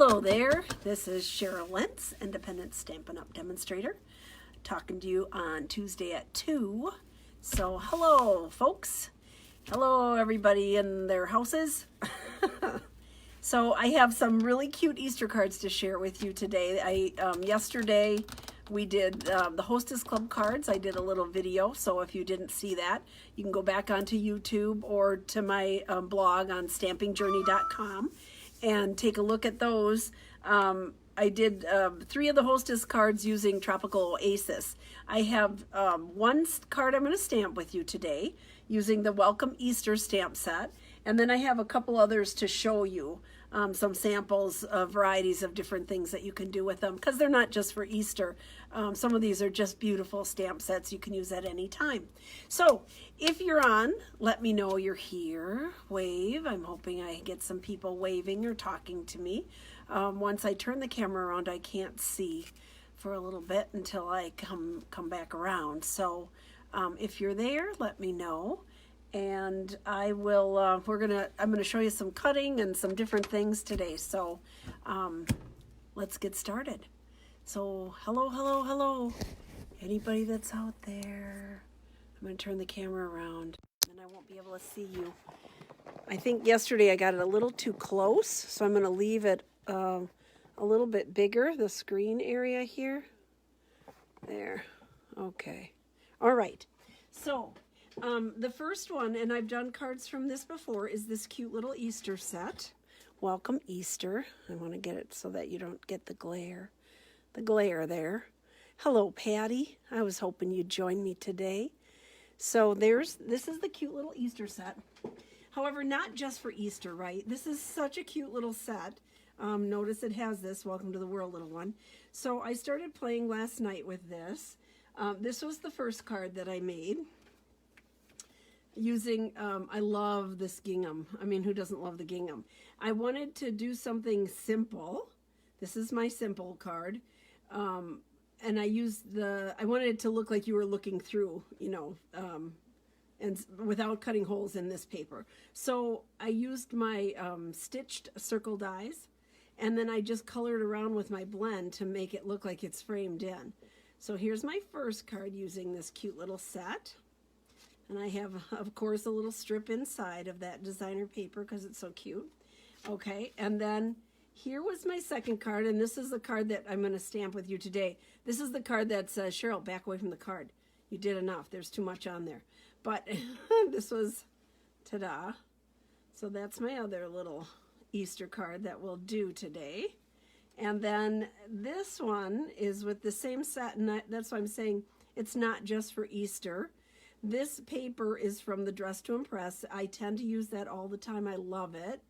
Hello there, this is Cheryl Lentz, Independent Stampin' Up! Demonstrator, talking to you on Tuesday at 2. So hello folks, hello everybody in their houses. So I have some really cute Easter cards to share with you today. Yesterday we did the Hostess Club cards. I did a little video, so if you didn't see that, you can go back onto YouTube or to my blog on stampingjourney.com and take a look at those. I did 3 of the Hostess cards using Tropical Oasis. I have one card I'm going to stamp with you today using the Welcome Easter stamp set. And then I have a couple others to show you, some samples of varieties of different things that you can do with them, because they're not just for Easter. Some of these are just beautiful stamp sets you can use at any time. So if you're on, let me know you're here. Wave. I'm hoping I get some people waving or talking to me. Once I turn the camera around, I can't see for a little bit until I come back around. So if you're there, let me know. And I will, I'm gonna show you some cutting and some different things today. So let's get started. So hello. Anybody that's out there? I'm gonna turn the camera around and I won't be able to see you. I think yesterday I got it a little too close, so I'm gonna leave it a little bit bigger, the screen area here. There, okay. All right, so the first one, and I've done cards from this before, is this cute little Easter set. Welcome Easter. I want to get it so that you don't get the glare there. Hello, Patty. I was hoping you'd join me today. So this is the cute little Easter set. However, not just for Easter, right? This is such a cute little set. Notice it has this, Welcome to the World, little one. So I started playing last night with this. This was the first card that I made. Using, I love this gingham. I mean, who doesn't love the gingham? I wanted to do something simple. This is my simple card. And I wanted it to look like you were looking through, and without cutting holes in this paper. So I used my stitched circle dies, and then I just colored around with my blend to make it look like it's framed in. So here's my first card using this cute little set. And I have, of course, a little strip inside of that designer paper because it's so cute. Okay, and then here was my second card, and this is the card that I'm going to stamp with you today. This is the card that says, Cheryl, back away from the card. You did enough. There's too much on there. But this was, ta-da. So that's my other little Easter card that we'll do today. And then this one is with the same set, and that's why I'm saying it's not just for Easter. This paper is from the Dress to Impress. I tend to use that all the time. I love it.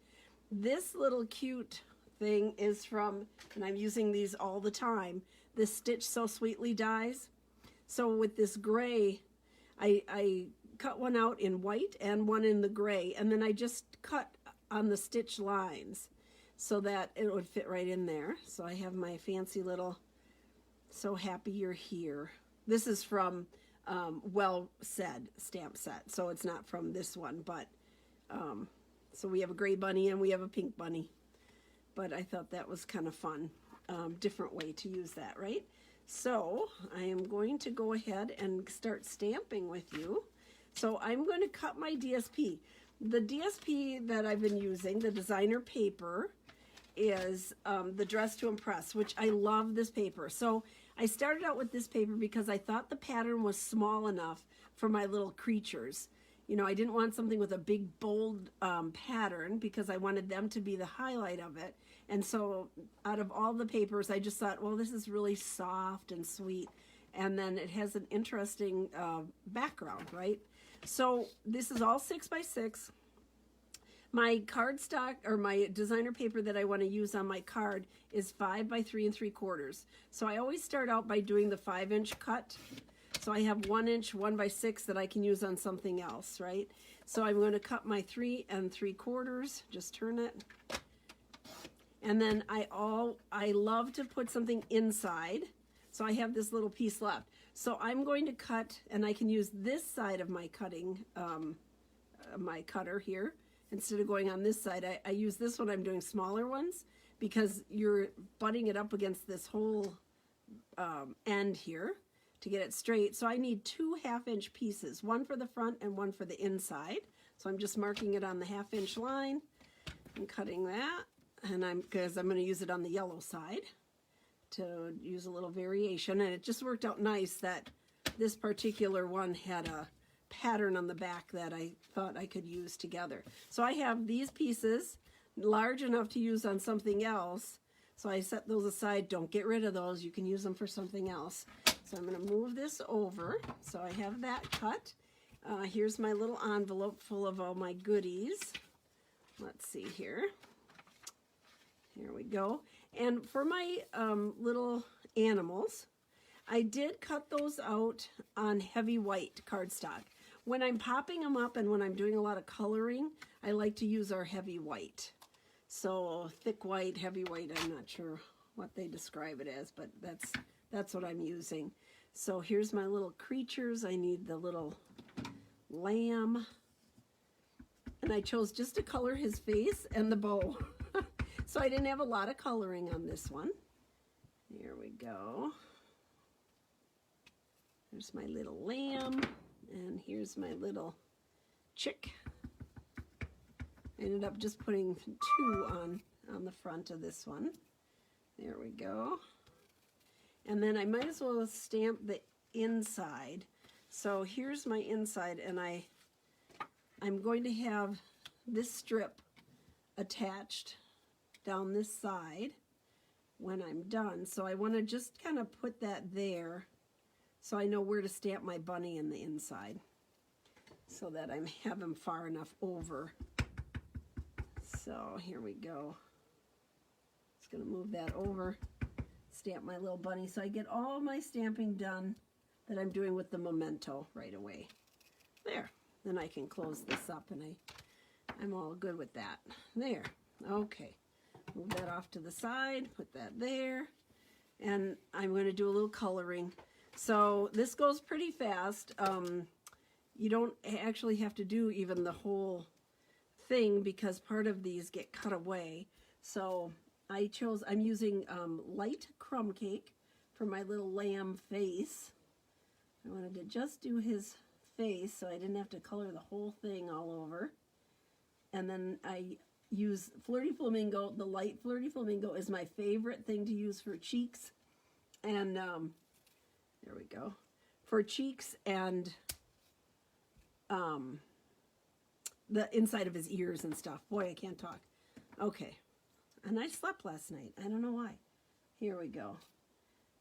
This little cute thing is from, and I'm using these all the time, this Stitch So Sweetly dies. So with this gray, I cut one out in white and one in the gray, and then I just cut on the stitch lines so that it would fit right in there. So I have my fancy little So Happy You're Here. This is from Well Said stamp set, so it's not from this one, but so we have a gray bunny and we have a pink bunny, but I thought that was kind of fun, different way to use that, right? So I am going to go ahead and start stamping with you. So I'm going to cut my DSP. The DSP that I've been using, the designer paper, is the Dress to Impress, which I love this paper. So I started out with this paper because I thought the pattern was small enough for my little creatures. You know, I didn't want something with a big, bold pattern because I wanted them to be the highlight of it. And so out of all the papers, I just thought, well, this is really soft and sweet. And then it has an interesting background, right? So this is all 6x6. My cardstock, or my designer paper that I want to use on my card, is 5 by 3 3/4. So I always start out by doing the 5-inch cut. So I have 1 inch 1 by 6 that I can use on something else, right? So I'm going to cut my 3 3/4. Just turn it. And then I love to put something inside. So I have this little piece left. So I'm going to cut, and I can use this side of my cutting, my cutter here. Instead of going on this side, I use this one. I'm doing smaller ones because you're butting it up against this whole end here to get it straight. So I need 2 1/2-inch pieces, one for the front and one for the inside. So I'm just marking it on the 1/2-inch line and cutting that, and because I'm going to use it on the yellow side to use a little variation. And it just worked out nice that this particular one had a pattern on the back that I thought I could use together. So I have these pieces large enough to use on something else, so I set those aside. Don't get rid of those, you can use them for something else. So I'm going to move this over, so I have that cut. Here's my little envelope full of all my goodies. Let's see here. Here we go. And for my little animals, I did cut those out on heavy white cardstock. When I'm popping them up and when I'm doing a lot of coloring, I like to use our heavy white. So thick white, heavy white, I'm not sure what they describe it as, but that's what I'm using. So here's my little creatures. I need the little lamb. And I chose just to color his face and the bow. So I didn't have a lot of coloring on this one. Here we go. There's my little lamb, and here's my little chick. I ended up just putting 2 on the front of this one. There we go. And then I might as well stamp the inside. So here's my inside, and I'm going to have this strip attached down this side when I'm done. So I want to just kind of put that there so I know where to stamp my bunny in the inside, so that I have him far enough over. So here we go. Just going to move that over, stamp my little bunny, so I get all my stamping done that I'm doing with the memento right away. There. Then I can close this up, and I'm all good with that. There. Okay. Move that off to the side, put that there, and I'm going to do a little coloring. So this goes pretty fast. You don't actually have to do even the whole thing because part of these get cut away. So I'm using light crumb cake for my little lamb face. I wanted to just do his face so I didn't have to color the whole thing all over. And then I use Flirty Flamingo. The light Flirty Flamingo is my favorite thing to use for cheeks. And there we go. For cheeks and the inside of his ears and stuff. Boy, I can't talk. Okay. And I slept last night. I don't know why. Here we go.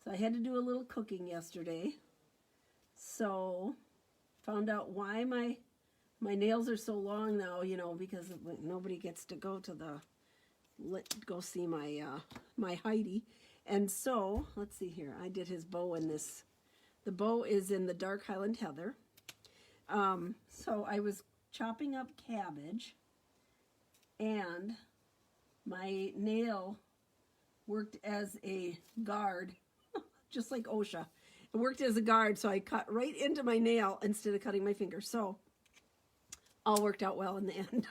So I had to do a little cooking yesterday. So found out why my nails are so long now, you know, because nobody gets to go to go see my my Heidi. And so, let's see here. I did his bow in this. The bow is in the dark Highland Heather. So I was chopping up cabbage, and my nail worked as a guard, just like OSHA. It worked as a guard, so I cut right into my nail instead of cutting my finger. So all worked out well in the end.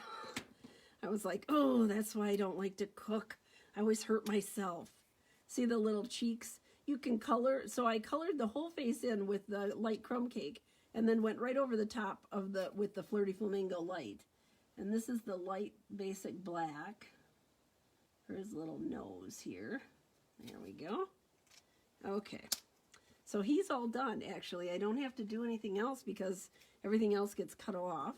I was like, oh, that's why I don't like to cook. I always hurt myself. See the little cheeks? You can color. So I colored the whole face in with the light crumb cake, and then went right over the top of with the Flirty Flamingo light. And this is the light basic black for his little nose here. There we go. Okay. So he's all done, actually. I don't have to do anything else because everything else gets cut off.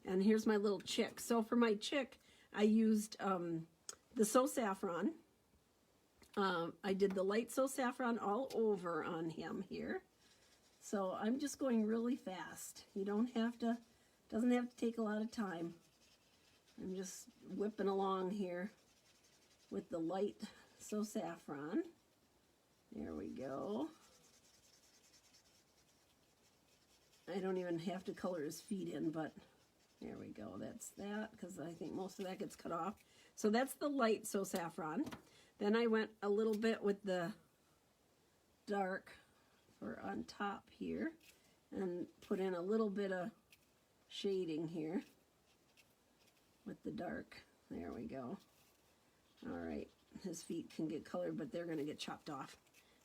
And here's my little chick. So for my chick, I used the So Saffron. I did the light So Saffron all over on him here. So I'm just going really fast. You don't have to, doesn't have to take a lot of time. I'm just whipping along here with the light So Saffron. There we go. I don't even have to color his feet in, but there we go. That's that, because I think most of that gets cut off. So that's the light So Saffron. Then I went a little bit with the dark for on top here and put in a little bit of shading here with the dark. There we go. All right. his feet can get colored, but they're going to get chopped off.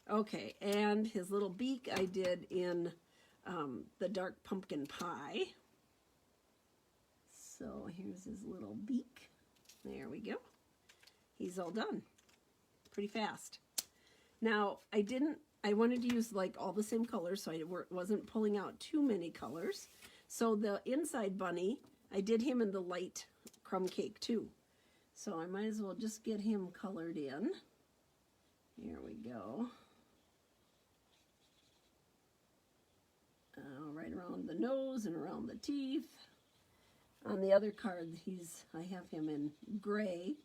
Okay, and his little beak I did in the dark pumpkin pie. So here's his little beak. There we go. He's all done. Pretty fast. Now, I wanted to use like all the same colors, so I wasn't pulling out too many colors. So the inside bunny, I did him in the light crumb cake too. So I might as well just get him colored in. Here we go. Right around the nose and around the teeth. On the other card, I have him in gray,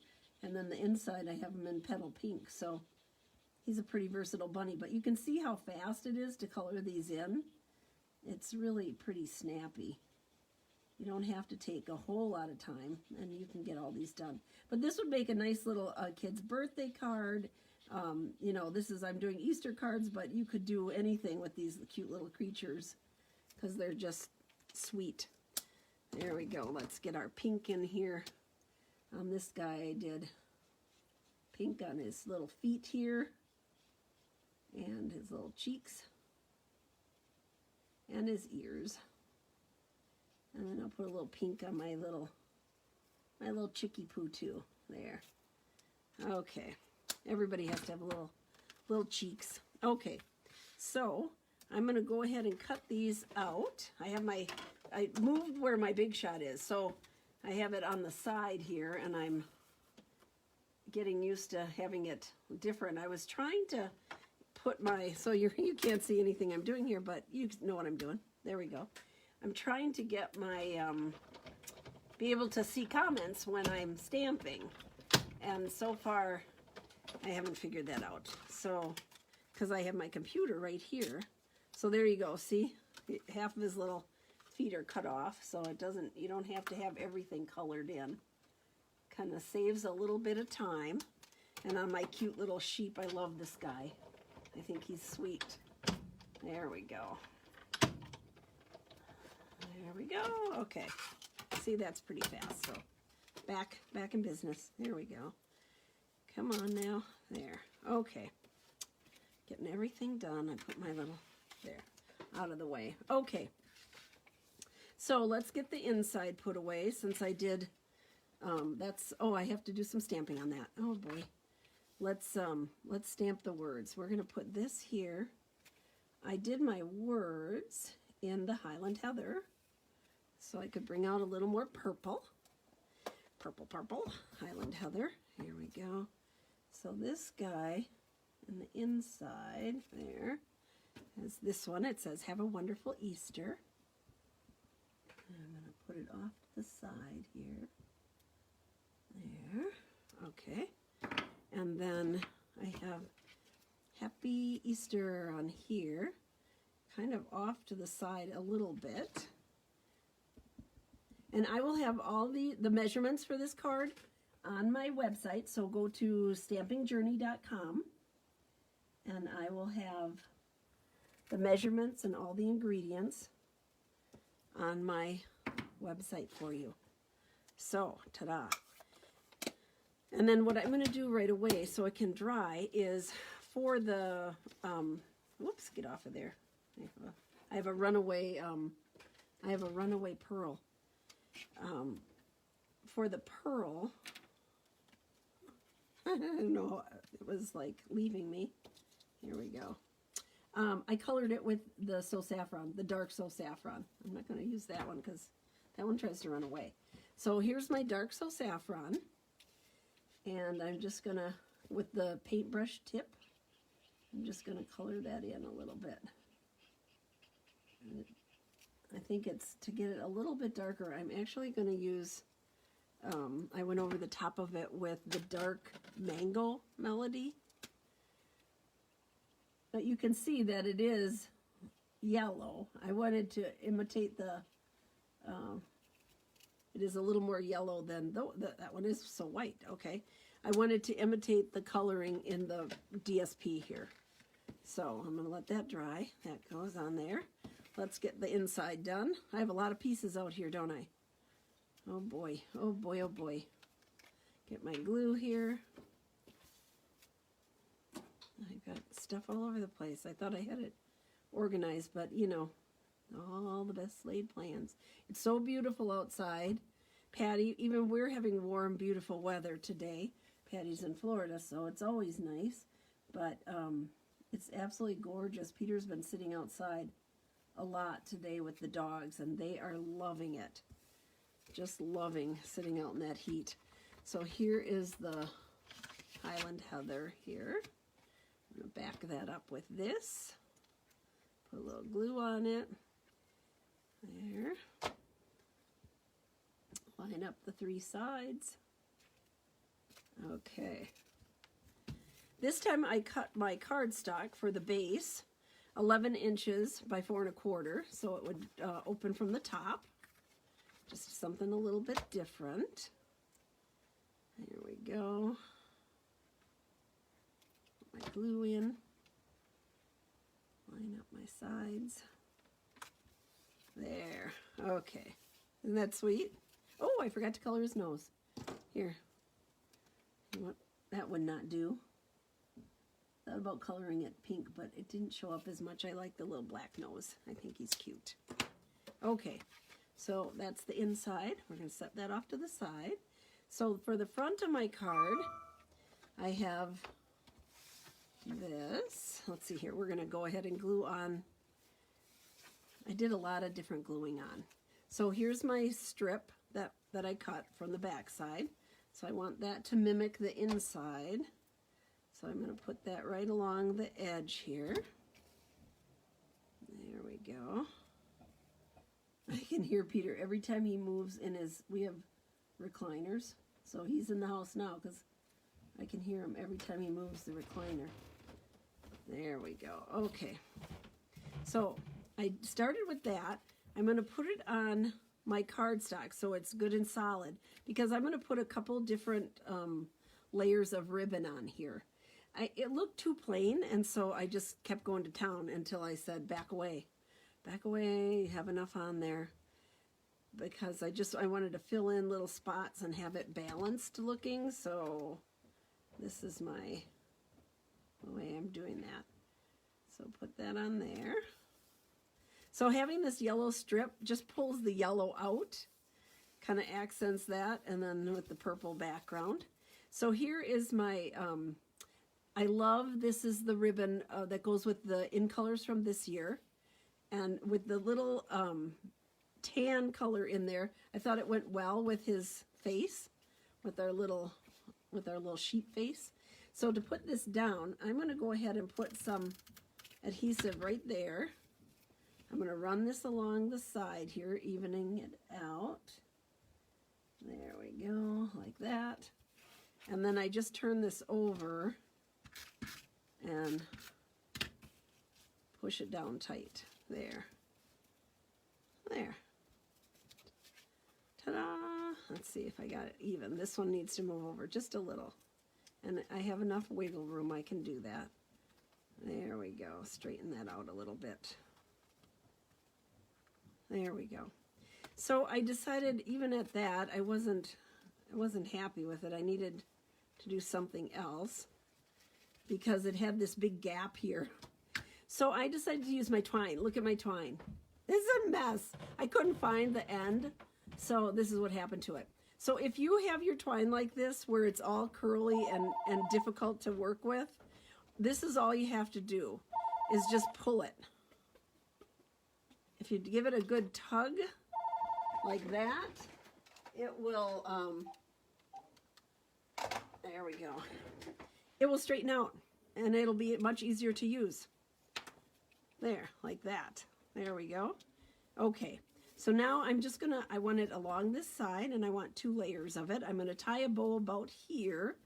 and then the inside I have him in petal pink. So he's a pretty versatile bunny, but you can see how fast it is to color these in. It's really pretty snappy. You don't have to take a whole lot of time, and you can get all these done. But this would make a nice little kid's birthday card. You know, I'm doing Easter cards, but you could do anything with these cute little creatures because they're just sweet. There we go. Let's get our pink in here. On this guy, I did pink on his little feet here and his little cheeks and his ears. And then I'll put a little pink on my little chickie poo too. There. Okay. Everybody has to have little cheeks. Okay. So I'm going to go ahead and cut these out. I moved where my big shot is, so I have it on the side here, and I'm getting used to having it different. I was trying to put so you can't see anything I'm doing here, but you know what I'm doing. There we go. I'm trying to get my, be able to see comments when I'm stamping, and so far I haven't figured that out. So, because I have my computer right here. So there you go, see? Half of his little feet are cut off, so you don't have to have everything colored in. Kind of saves a little bit of time. And on my cute little sheep, I love this guy. I think he's sweet. There we go. There we go. Okay. See, that's pretty fast. So back in business. There we go. Come on now. There. Okay. Getting everything done. I put my little, there, out of the way. Okay. So let's get the inside put away since I did, I have to do some stamping on that. Oh boy. Let's stamp the words. We're going to put this here. I did my words in the Highland Heather so I could bring out a little more purple. Purple, Highland Heather. Here we go. So this guy in the inside there has this one. It says, "Have a wonderful Easter." I'm going to put it off to the side here. There. Okay. And then I have Happy Easter on here, kind of off to the side a little bit. And I will have all the measurements for this card on my website, so go to stampingjourney.com and I will have the measurements and all the ingredients on my website for you. So, ta-da. And then what I'm going to do right away so it can dry is for the, whoops, get off of there. I have a runaway pearl. For the pearl, I don't know, it was like leaving me. Here we go. I colored it with the So Saffron, the dark So Saffron. I'm not going to use that one because that one tries to run away. So here's my dark So Saffron. And I'm just going to, with the paintbrush tip, I'm just going to color that in a little bit. And I think it's to get it a little bit darker. I'm actually going to use, I went over the top of it with the dark mango melody. But you can see that it is yellow. I wanted to imitate the, it is a little more yellow than, that one is so white, okay. I wanted to imitate the coloring in the DSP here. So I'm going to let that dry. That goes on there. Let's get the inside done. I have a lot of pieces out here, don't I? Oh boy, oh boy, oh boy. Get my glue here. I've got stuff all over the place. I thought I had it organized, but you know, all the best laid plans. It's so beautiful outside. Patty, even we're having warm, beautiful weather today. Patty's in Florida, so it's always nice. But it's absolutely gorgeous. Peter's been sitting outside a lot today with the dogs, and they are loving it. Just loving sitting out in that heat. So here is the Highland Heather here. I'm going to back that up with this. Put a little glue on it. There. Line up the 3 sides. Okay. This time I cut my cardstock for the base 11 inches by 4 1/4, so it would open from the top. Just something a little bit different. There we go. Put my glue in. Line up my sides. There. Okay. Isn't that sweet? Oh, I forgot to color his nose. Here. You know what? That would not do. Thought about coloring it pink, but it didn't show up as much. I like the little black nose. I think he's cute. Okay, so that's the inside. We're going to set that off to the side. So for the front of my card, I have this. Let's see here. We're going to go ahead and glue on. I did a lot of different gluing on. So here's my strip that I cut from the back side. So I want that to mimic the inside. So I'm going to put that right along the edge here. There we go. I can hear Peter every time he moves in his, we have recliners. So he's in the house now because I can hear him every time he moves the recliner. There we go. Okay. So I started with that. I'm going to put it on my cardstock so it's good and solid because I'm going to put a couple different layers of ribbon on here. It looked too plain, and so I just kept going to town until I said, back away. Back away, you have enough on there. Because I wanted to fill in little spots and have it balanced looking, so this is the way I'm doing that. So put that on there. So having this yellow strip just pulls the yellow out, kind of accents that, and then with the purple background. So here is my, I love, this is the ribbon that goes with the in colors from this year. And with the little tan color in there, I thought it went well with his face, with our little sheep face. So to put this down, I'm going to go ahead and put some adhesive right there. I'm going to run this along the side here, evening it out. There we go, like that. And then I just turn this over and push it down tight. There. There. Ta-da! Let's see if I got it even. This one needs to move over just a little. And I have enough wiggle room, I can do that. There we go. Straighten that out a little bit. There we go. So I decided even at that, I wasn't happy with it. I needed to do something else because it had this big gap here. So I decided to use my twine. Look at my twine. This is a mess. I couldn't find the end, so this is what happened to it. So if you have your twine like this, where it's all curly and difficult to work with, this is all you have to do, is just pull it. If you give it a good tug, like that, it will, there we go. It will straighten out, and it'll be much easier to use. There, like that. There we go. Okay, so now I'm just gonna, I want it along this side, and I want 2 layers of it. I'm gonna tie a bow about here,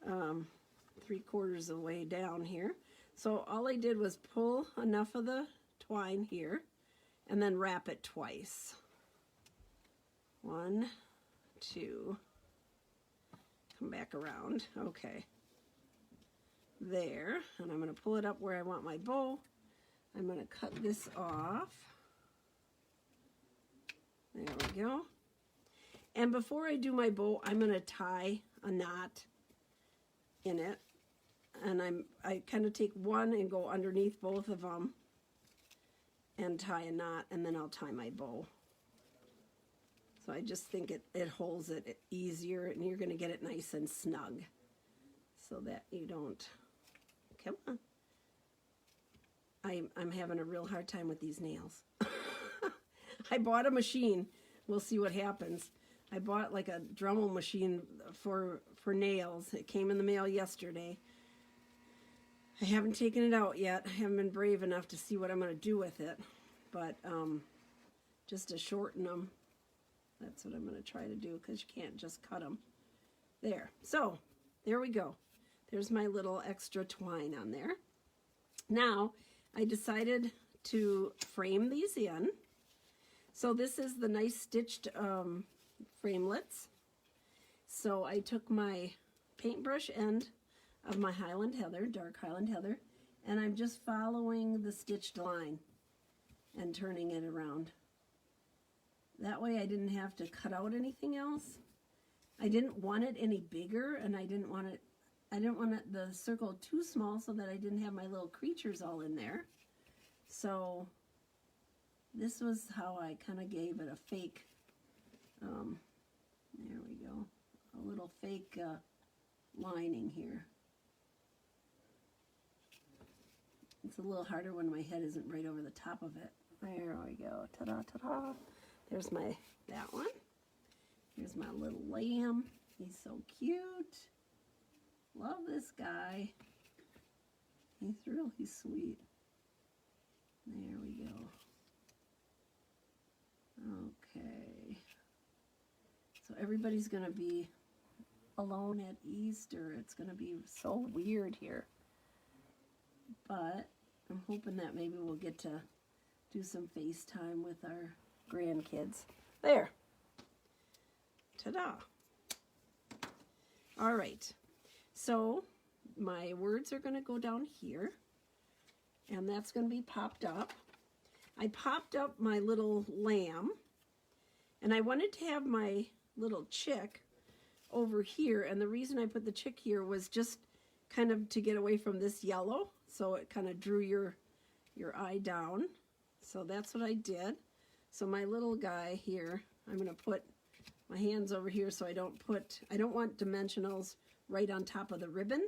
3/4 of the way down here. So all I did was pull enough of the twine here, and then wrap it twice. 1, 2, come back around, okay. There, and I'm gonna pull it up where I want my bow. I'm going to cut this off. There we go. And before I do my bow, I'm going to tie a knot in it. And I kind of take one and go underneath both of them and tie a knot, and then I'll tie my bow. So I just think it holds it easier, and you're going to get it nice and snug so that you don't, come on. I'm having a real hard time with these nails. I bought a machine. We'll see what happens. I bought like a Dremel machine for nails. It came in the mail yesterday. I haven't taken it out yet. I haven't been brave enough to see what I'm going to do with it. But just to shorten them, that's what I'm going to try to do, because you can't just cut them. There. So, there we go. There's my little extra twine on there. Now, I decided to frame these in. So this is the nice stitched framelets. So I took my paintbrush end of my Highland Heather, dark Highland Heather, and I'm just following the stitched line and turning it around. That way I didn't have to cut out anything else. I didn't want it any bigger, and I didn't want the circle too small so that I didn't have my little creatures all in there. So this was how I kind of gave it a fake, there we go, a little fake lining here. It's a little harder when my head isn't right over the top of it. There we go, ta-da, ta-da. There's that one. Here's my little lamb. He's so cute. Love this guy. He's really sweet. There we go. Okay. So everybody's going to be alone at Easter. It's going to be so weird here. But I'm hoping that maybe we'll get to do some FaceTime with our grandkids. There. Ta-da. All right. So my words are going to go down here, and that's going to be popped up. I popped up my little lamb, and I wanted to have my little chick over here, and the reason I put the chick here was just kind of to get away from this yellow, so it kind of drew your eye down. So that's what I did. So my little guy here, I'm going to put my hands over here so I don't want dimensionals right on top of the ribbon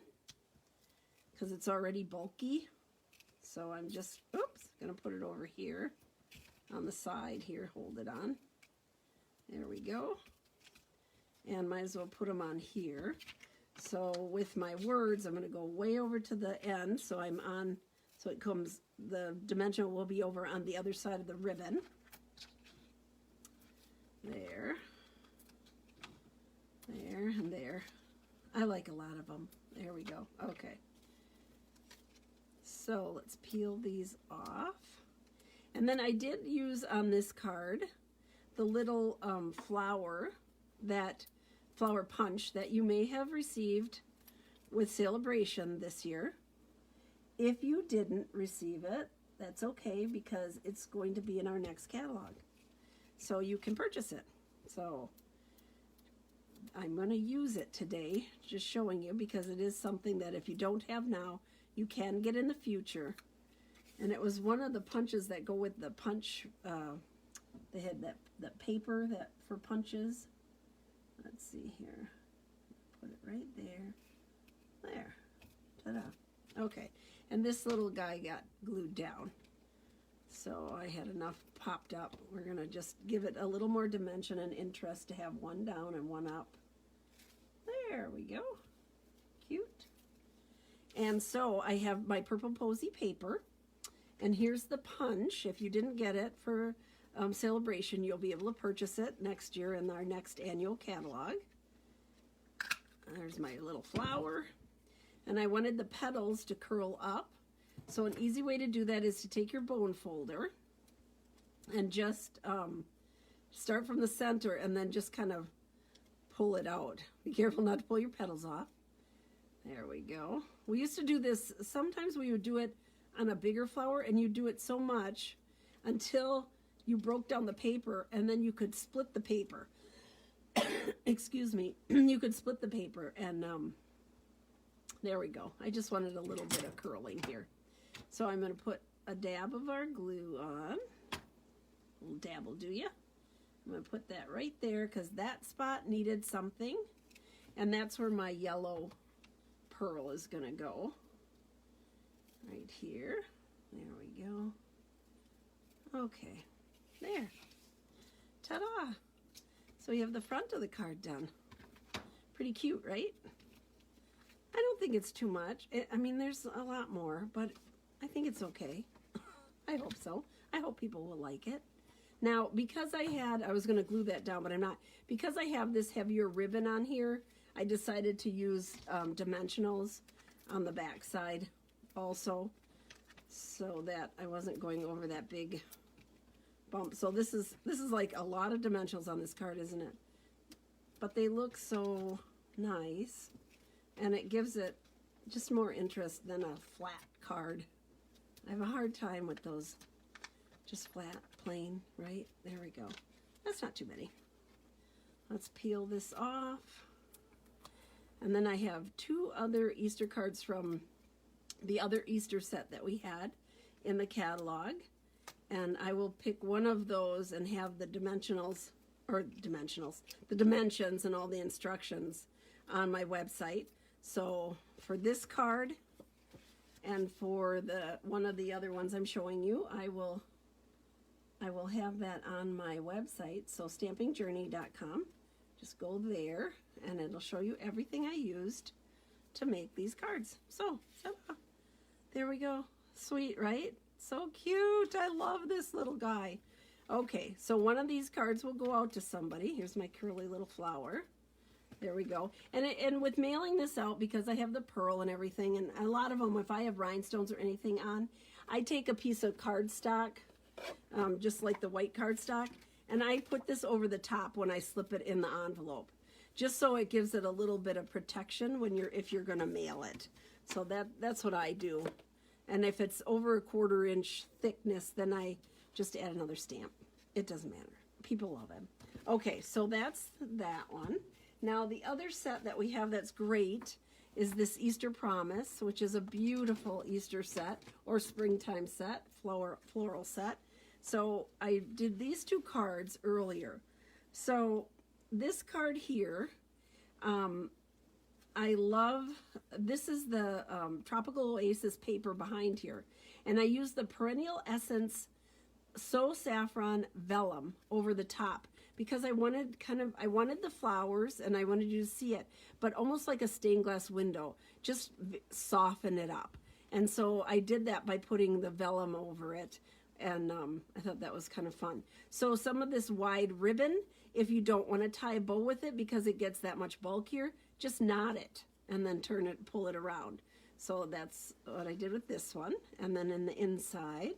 because it's already bulky. So I'm just, going to put it over here on the side here, hold it on. There we go. And might as well put them on here. So with my words, I'm going to go way over to the end, so I'm on, so it comes, the dimensional will be over on the other side of the ribbon. There. There and there. I like a lot of them. There we go. Okay. So let's peel these off. And then I did use on this card the little flower punch that you may have received with Celebration this year. If you didn't receive it, that's okay, because it's going to be in our next catalog. So you can purchase it. So I'm going to use it today, just showing you, because it is something that if you don't have now, you can get in the future. And it was one of the punches that go with the punch. They had that paper that for punches. Let's see here. Put it right there. There. Ta-da. Okay. And this little guy got glued down. So I had enough popped up. We're going to just give it a little more dimension and interest to have one down and one up. There we go. Cute. And so I have my purple posy paper. And here's the punch. If you didn't get it for Celebration, you'll be able to purchase it next year in our next annual catalog. There's my little flower. And I wanted the petals to curl up. So an easy way to do that is to take your bone folder and just start from the center and then just kind of pull it out. Be careful not to pull your petals off. There we go. We used to do this, sometimes we would do it on a bigger flower, and you do it so much until you broke down the paper, and then you could split the paper. Excuse me. You could split the paper, and There we go. I just wanted a little bit of curling here. So I'm going to put a dab of our glue on. A little dab will do ya. I'm going to put that right there because that spot needed something. And that's where my yellow pearl is going to go. Right here. There we go. Okay. There. Ta-da! So we have the front of the card done. Pretty cute, right? I don't think it's too much. I mean, there's a lot more, but I think it's okay. I hope so. I hope people will like it. Now, because I was going to glue that down, but I'm not. Because I have this heavier ribbon on here, I decided to use dimensionals on the back side also, so that I wasn't going over that big bump. So this is like a lot of dimensionals on this card, isn't it? But they look so nice, and it gives it just more interest than a flat card. I have a hard time with those just flat, plain, right? There we go. That's not too many. Let's peel this off. And then I have two other Easter cards from the other Easter set that we had in the catalog. And I will pick one of those and have the the dimensions and all the instructions on my website. So for this card and for one of the other ones I'm showing you, I will have that on my website. So stampingjourney.com. Just go there and it'll show you everything I used to make these cards. So there we go. Sweet, right? So cute. I love this little guy. Okay, so one of these cards will go out to somebody. Here's my curly little flower. There we go. And with mailing this out, because I have the pearl and everything, and a lot of them, if I have rhinestones or anything on, I take a piece of cardstock, just like the white cardstock, and I put this over the top when I slip it in the envelope, just so it gives it a little bit of protection if you're going to mail it. So that's what I do. And if it's over a 1/4 inch thickness, then I just add another stamp. It doesn't matter. People love them. Okay, so that's that one. Now the other set that we have that's great is this Easter Promise, which is a beautiful Easter set or springtime set, floral set. So I did these two cards earlier. So this card here, I love, this is the Tropical Oasis paper behind here. And I used the Perennial Essence So Saffron Vellum over the top because I wanted the flowers and I wanted you to see it, but almost like a stained glass window, just soften it up. And so I did that by putting the vellum over it. And I thought that was kind of fun. So some of this wide ribbon, if you don't want to tie a bow with it because it gets that much bulkier, just knot it and then pull it around. So that's what I did with this one. And then in the inside,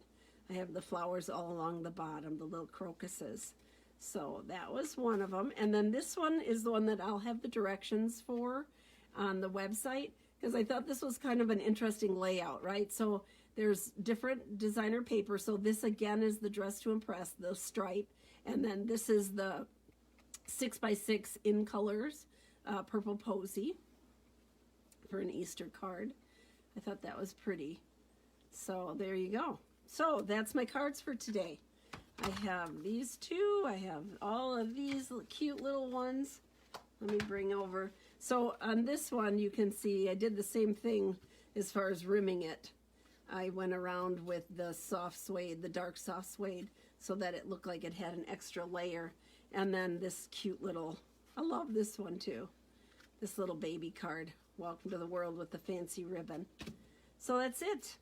I have the flowers all along the bottom, the little crocuses. So that was one of them. And then this one is the one that I'll have the directions for on the website because I thought this was kind of an interesting layout, right? So there's different designer paper. So this again is the Dress to Impress, the stripe. And then this is the 6x6 in colors, purple posy for an Easter card. I thought that was pretty. So there you go. So that's my cards for today. I have these two. I have all of these cute little ones. Let me bring over. So on this one, you can see I did the same thing as far as rimming it. I went around with the soft suede, the dark soft suede, so that it looked like it had an extra layer. And then this cute little, I love this one too. This little baby card. Welcome to the world with the fancy ribbon. So that's it.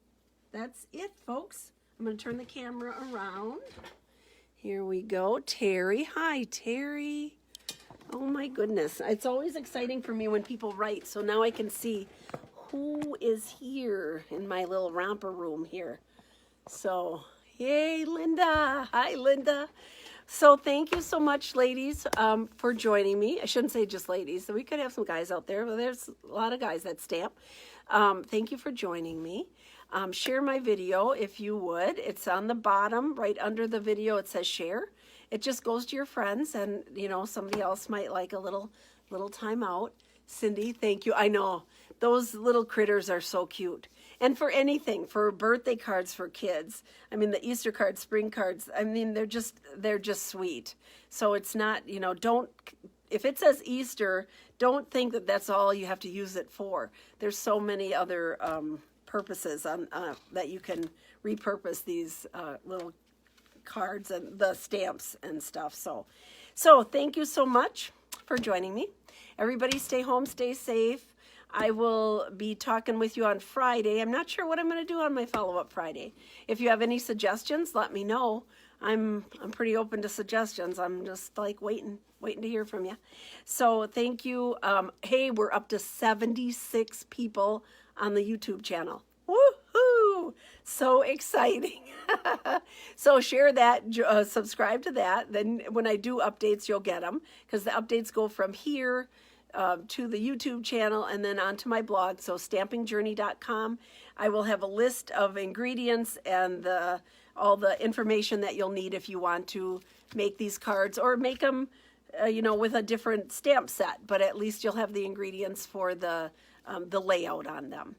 That's it, folks. I'm going to turn the camera around. Here we go. Terry. Hi, Terry. Oh my goodness. It's always exciting for me when people write, so now I can see who is here in my little romper room here. So, yay, Linda. Hi, Linda. So thank you so much, ladies, for joining me. I shouldn't say just ladies. So we could have some guys out there, but there's a lot of guys that stamp. Thank you for joining me. Share my video if you would. It's on the bottom, right under the video. It says share. It just goes to your friends, and somebody else might like a little time out. Cindy, thank you. I know those little critters are so cute. And for anything, for birthday cards for kids, I mean, the Easter cards, spring cards, I mean, they're just sweet. So it's not, you know, if it says Easter, don't think that that's all you have to use it for. There's so many other purposes that you can repurpose these little cards and the stamps and stuff. So thank you so much for joining me. Everybody stay home, stay safe. I will be talking with you on Friday. I'm not sure what I'm going to do on my follow-up Friday. If you have any suggestions, let me know. I'm pretty open to suggestions. I'm just like waiting to hear from you. So thank you. Hey, we're up to 76 people on the YouTube channel. Woohoo! So exciting. So share that, subscribe to that. Then when I do updates, you'll get them, because the updates go from here to the YouTube channel and then onto my blog, so stampingjourney.com. I will have a list of ingredients and all the information that you'll need if you want to make these cards, or make them you know, with a different stamp set, but at least you'll have the ingredients for the layout on them.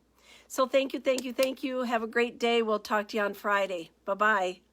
So thank you, thank you, thank you. Have a great day. We'll talk to you on Friday. Bye-bye.